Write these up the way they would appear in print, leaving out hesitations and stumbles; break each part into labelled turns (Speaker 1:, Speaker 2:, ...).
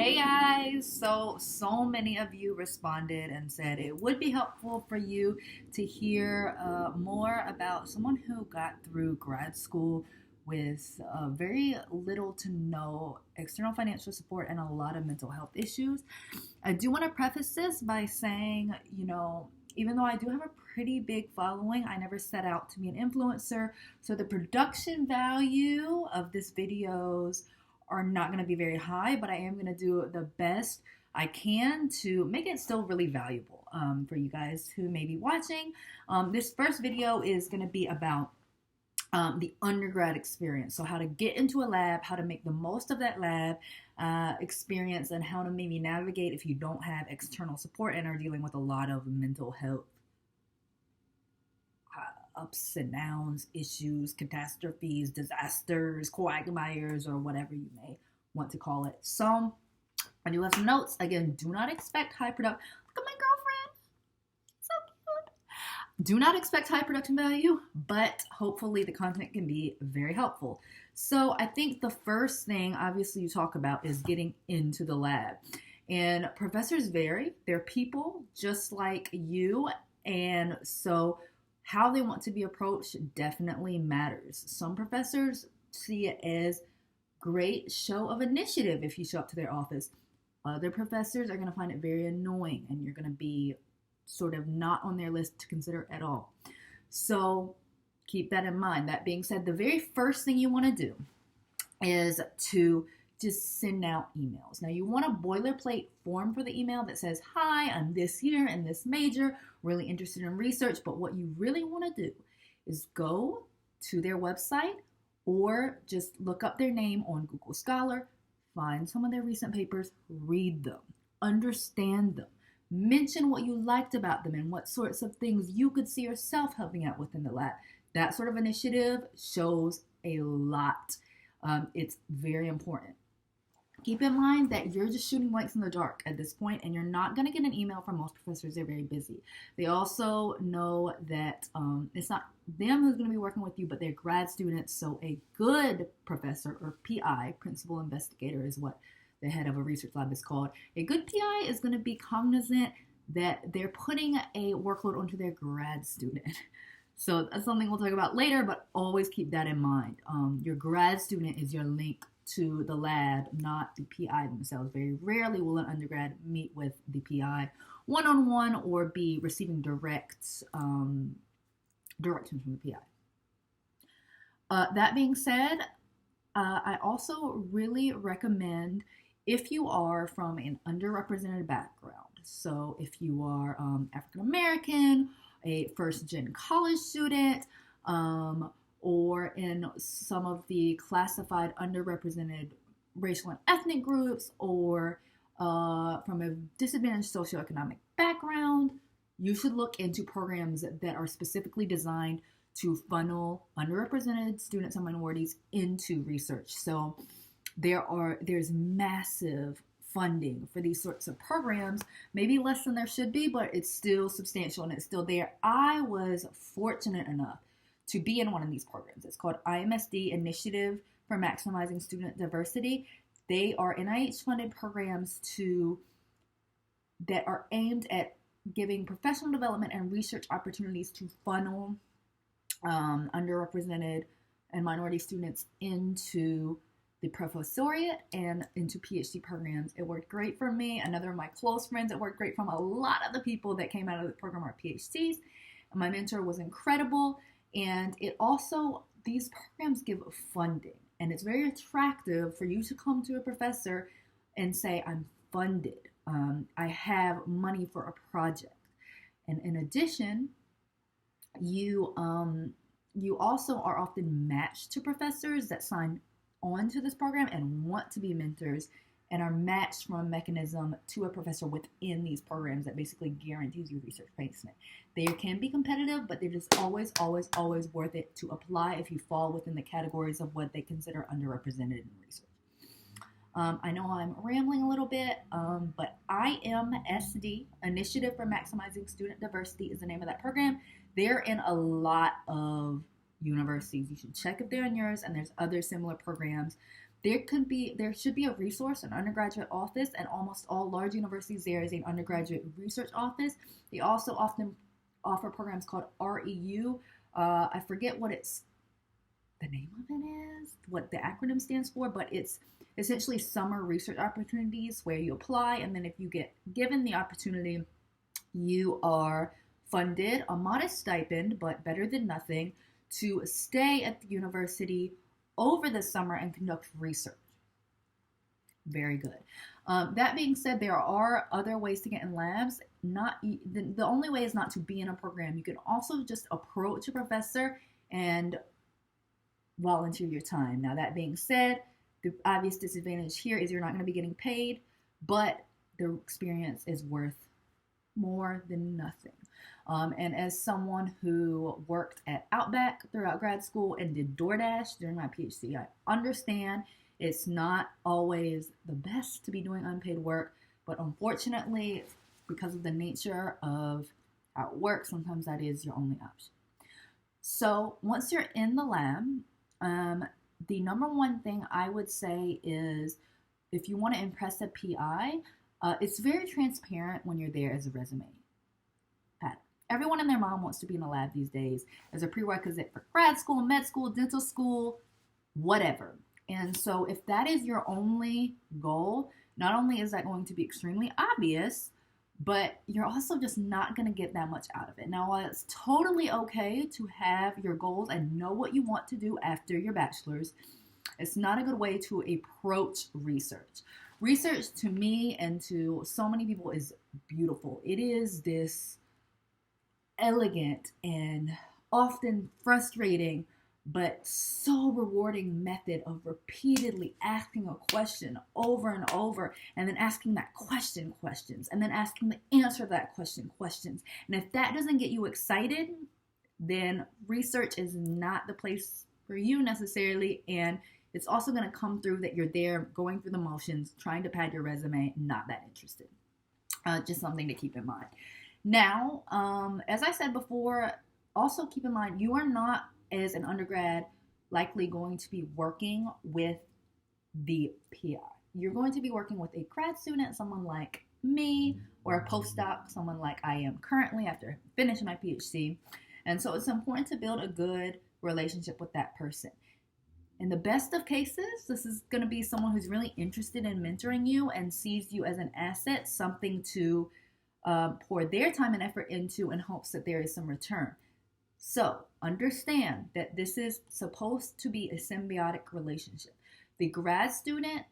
Speaker 1: Hey guys, so many of you responded and said it would be helpful for you to hear more about someone who got through grad school with very little to no external financial support and a lot of mental health issues. I do want to preface this by saying, even though I do have a pretty big following, I never set out to be an influencer, so the production value of this videos are not going to be very high, but I am going to do the best I can to make it still really valuable for you guys who may be watching. This first video is going to be about the undergrad experience. So how to get into a lab, how to make the most of that lab experience, and how to maybe navigate if you don't have external support and are dealing with a lot of mental health ups and downs, issues, catastrophes, disasters, quagmires, or whatever you may want to call it. So I do have some notes. Again, do not expect high production. Look at my girlfriend. So cute. Do not expect high production value, but hopefully the content can be very helpful. So I think the first thing, obviously, you talk about is getting into the lab. And professors vary. They're people just like you. And so how they want to be approached definitely matters. Some professors see it as great show of initiative if you show up to their office. Other professors are going to find it very annoying, and you're going to be sort of not on their list to consider at all. So keep that in mind. That being said, the very first thing you want to do is to just send out emails. Now, you want a boilerplate form for the email that says, "Hi, I'm this year and this major, really interested in research," but what you really want to do is go to their website or just look up their name on Google Scholar, find some of their recent papers, read them, understand them, mention what you liked about them and what sorts of things you could see yourself helping out with in the lab. That sort of initiative shows a lot. It's very important. Keep in mind that you're just shooting blanks in the dark at this point, and you're not going to get an email from most professors. They're very busy. They also know that it's not them who's going to be working with you, but they're grad students. So a good professor, or PI, principal investigator is what the head of a research lab is called. A good PI is going to be cognizant that they're putting a workload onto their grad student. So that's something we'll talk about later, but always keep that in mind. Your grad student is your link to the lab, not the PI themselves. Very rarely will an undergrad meet with the PI one-on-one or be receiving directions from the PI. That being said, I also really recommend, if you are from an underrepresented background, so if you are African American, a first-gen college student, or in some of the classified underrepresented racial and ethnic groups, or from a disadvantaged socioeconomic background, you should look into programs that are specifically designed to funnel underrepresented students and minorities into research. So there's massive funding for these sorts of programs, maybe less than there should be, but it's still substantial and it's still there. I was fortunate enough to be in one of these programs. It's called IMSD, Initiative for Maximizing Student Diversity. They are NIH-funded programs that are aimed at giving professional development and research opportunities to funnel underrepresented and minority students into the professoriate and into PhD programs. It worked great for me. Another of my close friends, it worked great from. A lot of the people that came out of the program are PhDs. My mentor was incredible. And it also, these programs give funding, and it's very attractive for you to come to a professor and say, "I'm funded. I have money for a project." And in addition, you also are often matched to professors that sign on to this program and want to be mentors and are matched from a mechanism to a professor within these programs that basically guarantees you research placement. They can be competitive, but they're just always, always, always worth it to apply if you fall within the categories of what they consider underrepresented in research. I know I'm rambling a little bit, but IMSD, Initiative for Maximizing Student Diversity, is the name of that program. They're in a lot of universities. You should check if they're in yours, and there's other similar programs. there should be a resource, an undergraduate office, and almost all large universities there is an undergraduate research office. They also often offer programs called REU. I forget what the name of it is, what the acronym stands for, but it's essentially summer research opportunities where you apply, and then if you get given the opportunity, you are funded a modest stipend, but better than nothing, to stay at the university over the summer and conduct research. Very good. That being said, there are other ways to get in labs. The only way is not to be in a program. You can also just approach a professor and volunteer your time. Now, that being said, the obvious disadvantage here is you're not going to be getting paid, but the experience is worth more than nothing. And as someone who worked at Outback throughout grad school and did DoorDash during my PhD, I understand it's not always the best to be doing unpaid work, but unfortunately, because of the nature of how it works, sometimes that is your only option. So once you're in the lab, the number one thing I would say is if you want to impress a PI, it's very transparent when you're there as a resume. Everyone and their mom wants to be in a lab these days as a prerequisite for grad school, med school, dental school, whatever. And so if that is your only goal, not only is that going to be extremely obvious, but you're also just not going to get that much out of it. Now, while it's totally okay to have your goals and know what you want to do after your bachelor's, it's not a good way to approach research. Research to me and to so many people is beautiful. It is this elegant and often frustrating but so rewarding method of repeatedly asking a question over and over, and then asking that question questions, and then asking the answer to that question questions. And if that doesn't get you excited, then research is not the place for you necessarily, and it's also going to come through that you're there going through the motions, trying to pad your resume, not that interested. Just something to keep in mind. Now, as I said before, also keep in mind you are not, as an undergrad, likely going to be working with the PI. You're going to be working with a grad student, someone like me, or a postdoc, someone like I am currently after finishing my PhD. And so it's important to build a good relationship with that person. In the best of cases, this is going to be someone who's really interested in mentoring you and sees you as an asset, something to pour their time and effort into in hopes that there is some return. So understand that this is supposed to be a symbiotic relationship. The grad student,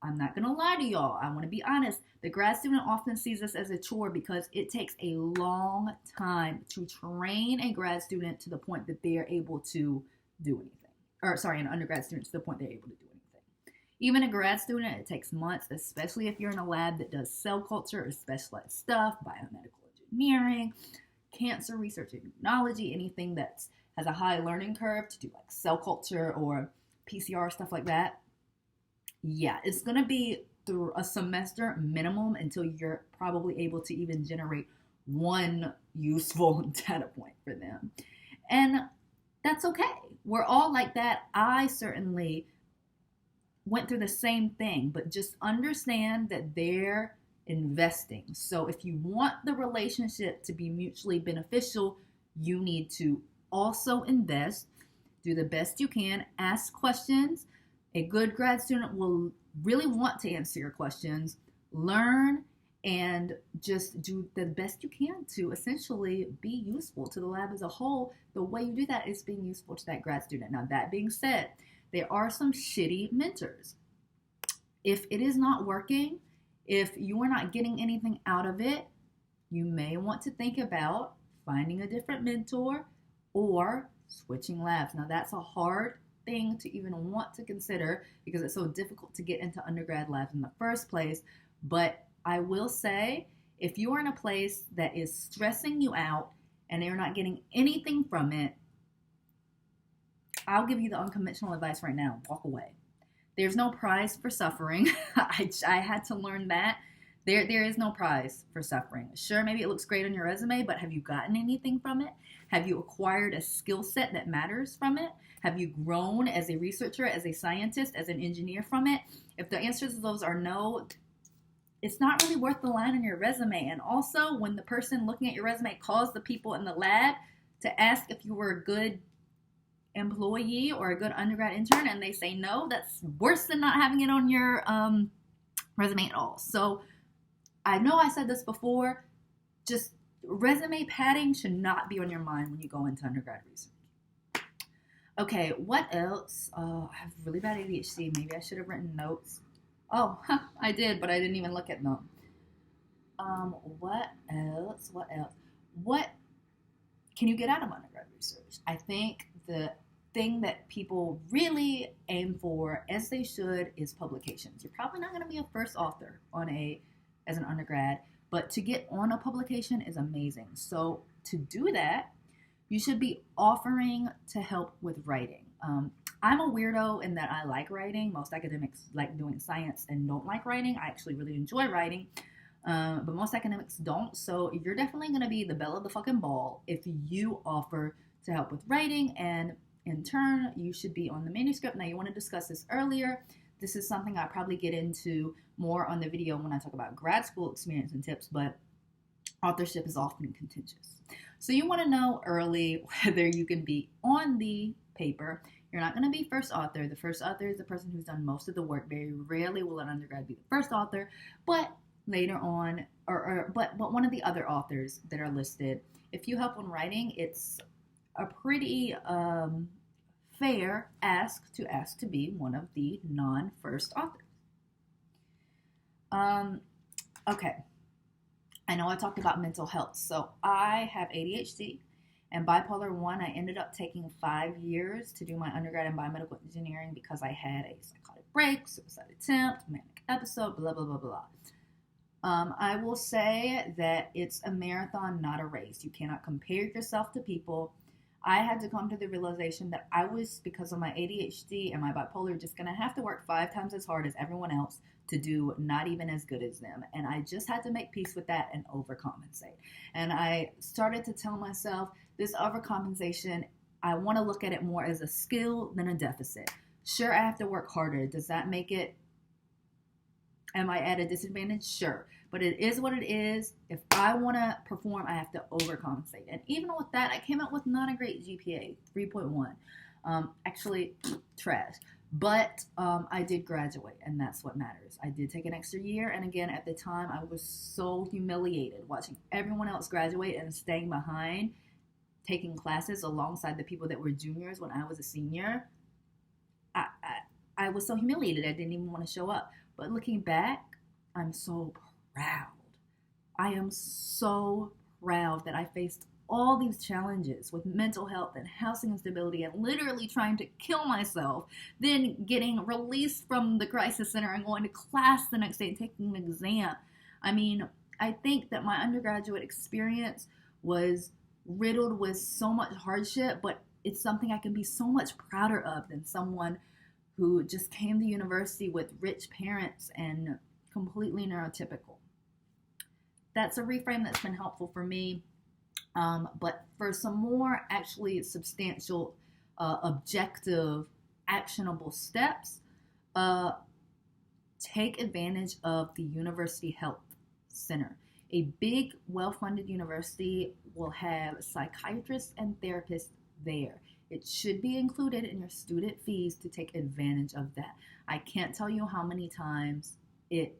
Speaker 1: I'm not going to lie to y'all, I want to be honest, the grad student often sees this as a chore because it takes a long time to train a grad student to the point that they are able to do anything. An undergrad student to the point they're able to do anything. Even a grad student, it takes months, especially if you're in a lab that does cell culture or specialized stuff, biomedical engineering, cancer research, immunology, anything that has a high learning curve to do like cell culture or PCR, stuff like that. Yeah, it's going to be through a semester minimum until you're probably able to even generate one useful data point for them. And that's okay. We're all like that. I certainly went through the same thing, but just understand that they're investing. So if you want the relationship to be mutually beneficial, you need to also invest, do the best you can, ask questions. A good grad student will really want to answer your questions, learn, and just do the best you can to essentially be useful to the lab as a whole. The way you do that is being useful to that grad student. Now, that being said, there are some shitty mentors. If it is not working, if you are not getting anything out of it, you may want to think about finding a different mentor or switching labs. Now, that's a hard thing to even want to consider because it's so difficult to get into undergrad labs in the first place. But I will say, if you are in a place that is stressing you out and you're not getting anything from it, I'll give you the unconventional advice right now. Walk away. There's no prize for suffering. I had to learn that There is no prize for suffering. Sure, maybe it looks great on your resume, but have you gotten anything from it? Have you acquired a skill set that matters from it? Have you grown as a researcher, as a scientist, as an engineer from it? If the answers to those are no, it's not really worth the line on your resume. And also, when the person looking at your resume calls the people in the lab to ask if you were a good employee or a good undergrad intern and they say no, that's worse than not having it on your resume at all. So I know I said this before, just resume padding should not be on your mind when you go into undergrad research. Okay, what else? I have really bad ADHD. Maybe I should have written notes. Oh, I did, but I didn't even look at them. What else? What can you get out of undergrad research? I think the thing that people really aim for, as they should, is publications. You're probably not going to be a first author as an undergrad, but to get on a publication is amazing. So to do that, you should be offering to help with writing. I'm a weirdo in that I like writing. Most academics like doing science and don't like writing. I actually really enjoy writing, but most academics don't. So you're definitely going to be the belle of the fucking ball if you offer to help with writing, and in turn, you should be on the manuscript. Now, you want to discuss this earlier. This is something I probably get into more on the video when I talk about grad school experience and tips, but authorship is often contentious. So you want to know early whether you can be on the paper. You're not going to be first author. The first author is the person who's done most of the work. Very rarely will an undergrad be the first author, but later on, but one of the other authors that are listed. If you help on writing, it's a pretty fair ask to be one of the non-first authors. Okay. I know I talked about mental health. So I have ADHD and bipolar 1. I ended up taking 5 years to do my undergrad in biomedical engineering because I had a psychotic break, suicide attempt, manic episode, blah, blah, blah, blah. I will say that it's a marathon, not a race. You cannot compare yourself to people. I had to come to the realization that I was, because of my ADHD and my bipolar, just going to have to work 5 times as hard as everyone else to do not even as good as them. And I just had to make peace with that and overcompensate. And I started to tell myself, this overcompensation, I want to look at it more as a skill than a deficit. Sure, I have to work harder. Does that make it, am I at a disadvantage? Sure. But it is what it is. If I want to perform, I have to overcompensate. And even with that, I came out with not a great GPA, 3.1. Actually, trash. But I did graduate, and that's what matters. I did take an extra year, and again, at the time, I was so humiliated watching everyone else graduate and staying behind, taking classes alongside the people that were juniors when I was a senior. I was so humiliated, I didn't even want to show up. But looking back, I'm so proud. I am so proud that I faced all these challenges with mental health and housing instability and literally trying to kill myself, then getting released from the crisis center and going to class the next day and taking an exam. I mean, I think that my undergraduate experience was riddled with so much hardship, but it's something I can be so much prouder of than someone who just came to university with rich parents and completely neurotypical. That's a reframe that's been helpful for me. But for some more actually substantial, objective, actionable steps, take advantage of the University Health Center. A big, well-funded university will have psychiatrists and therapists there. It should be included in your student fees to take advantage of that. I can't tell you how many times it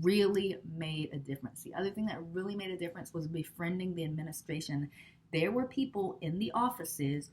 Speaker 1: really made a difference. The other thing that really made a difference was befriending the administration. There were people in the offices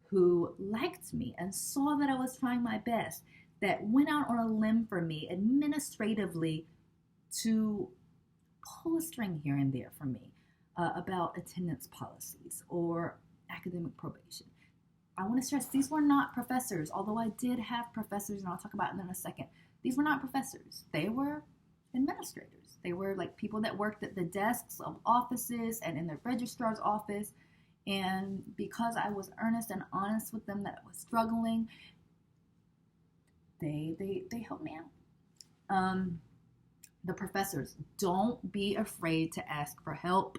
Speaker 1: who liked me and saw that I was trying my best, that went out on a limb for me administratively to pull a string here and there for me about attendance policies or academic probation. I want to stress, these were not professors, although I did have professors, and I'll talk about them in a second. These were not professors. They were administrators. They were like people that worked at the desks of offices and in the registrar's office. And because I was earnest and honest with them that I was struggling, they helped me out. the professors, don't be afraid to ask for help.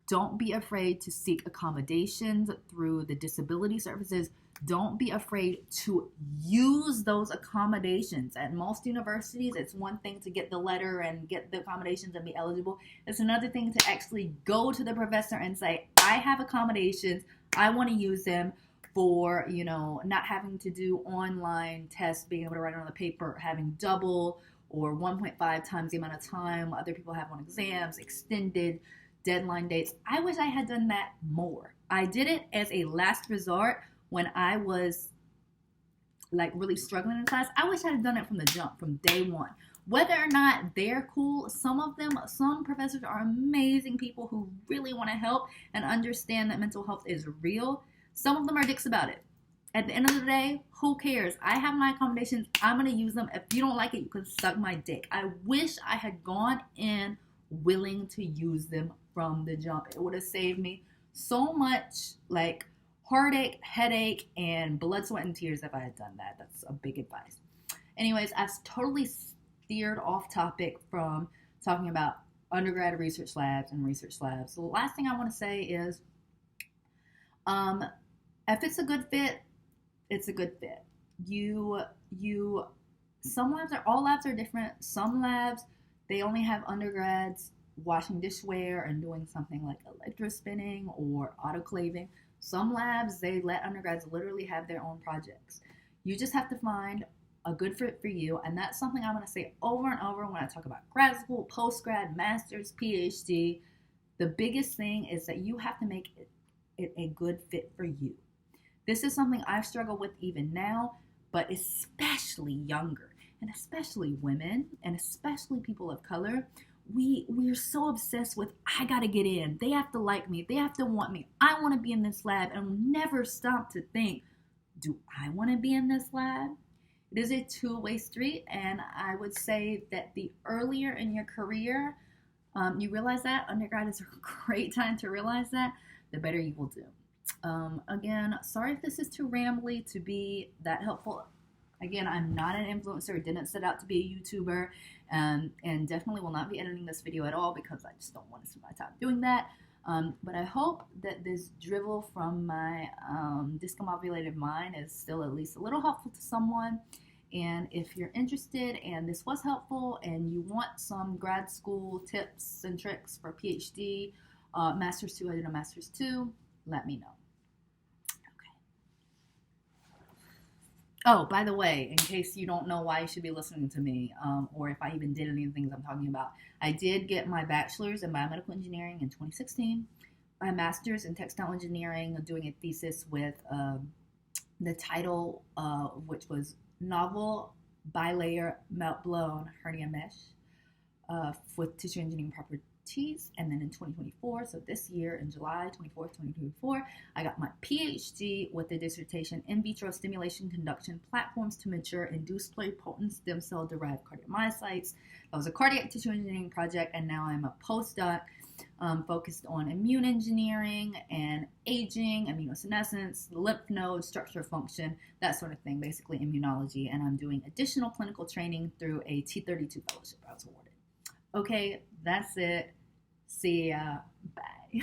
Speaker 1: Don't be afraid to seek accommodations through the disability services. Don't be afraid to use those accommodations. At most universities, it's one thing to get the letter and get the accommodations and be eligible. It's another thing to actually go to the professor and say, I have accommodations. I want to use them for, not having to do online tests, being able to write on the paper, having double or 1.5 times the amount of time other people have on exams, extended deadline dates. I wish I had done that more. I did it as a last resort when I was really struggling in class. I wish I had done it from the jump, from day one. Whether or not they're cool, some professors are amazing people who really want to help and understand that mental health is real. Some of them are dicks about it. At the end of the day, who cares? I have my accommodations. I'm going to use them. If you don't like it, you can suck my dick. I wish I had gone in willing to use them from the jump. It would have saved me so much heartache, headache, and blood, sweat, and tears if I had done that. That's a big advice. Anyways, I've totally steered off topic from talking about undergrad research labs and research labs. So the last thing I want to say is, if it's a good fit, it's a good fit. All labs are different. Some labs, they only have undergrads washing dishware and doing something like electrospinning or autoclaving. Some labs, they let undergrads literally have their own projects. You just have to find a good fit for you, and that's something I'm going to say over and over when I talk about grad school, post-grad, master's, PhD. The biggest thing is that you have to make it a good fit for you. This is something I've struggled with even now, but especially younger, and especially women, and especially people of color. We're so obsessed with, I gotta get in. They have to like me. They have to want me. I want to be in this lab, and we'll never stop to think, do I want to be in this lab? It is a two-way street, and I would say that the earlier in your career you realize that, undergrad is a great time to realize that, the better you will do. Again, sorry if this is too rambly to be that helpful. Again, I'm not an influencer, didn't set out to be a YouTuber, and definitely will not be editing this video at all because I just don't want to spend my time doing that. But I hope that this drivel from my discombobulated mind is still at least a little helpful to someone. And if you're interested and this was helpful and you want some grad school tips and tricks for PhD, Master's 2, I did a Master's 2, let me know. Oh, by the way, in case you don't know why you should be listening to me, or if I even did any of the things I'm talking about, I did get my bachelor's in biomedical engineering in 2016, my master's in textile engineering, doing a thesis with the title, which was Novel Bilayer Melt-Blown Hernia Mesh with Tissue Engineering Properties. And then in 2024, so this year in July 24th, 2024, I got my PhD with the dissertation In Vitro Stimulation Conduction Platforms to Mature Induced Pluripotent Stem Cell Derived Cardiomyocytes. That was a cardiac tissue engineering project, and now I'm a postdoc focused on immune engineering and aging, immunosenescence, lymph node, structure, function, that sort of thing, basically immunology. And I'm doing additional clinical training through a T32 fellowship I was awarded. Okay, that's it. See ya. Bye.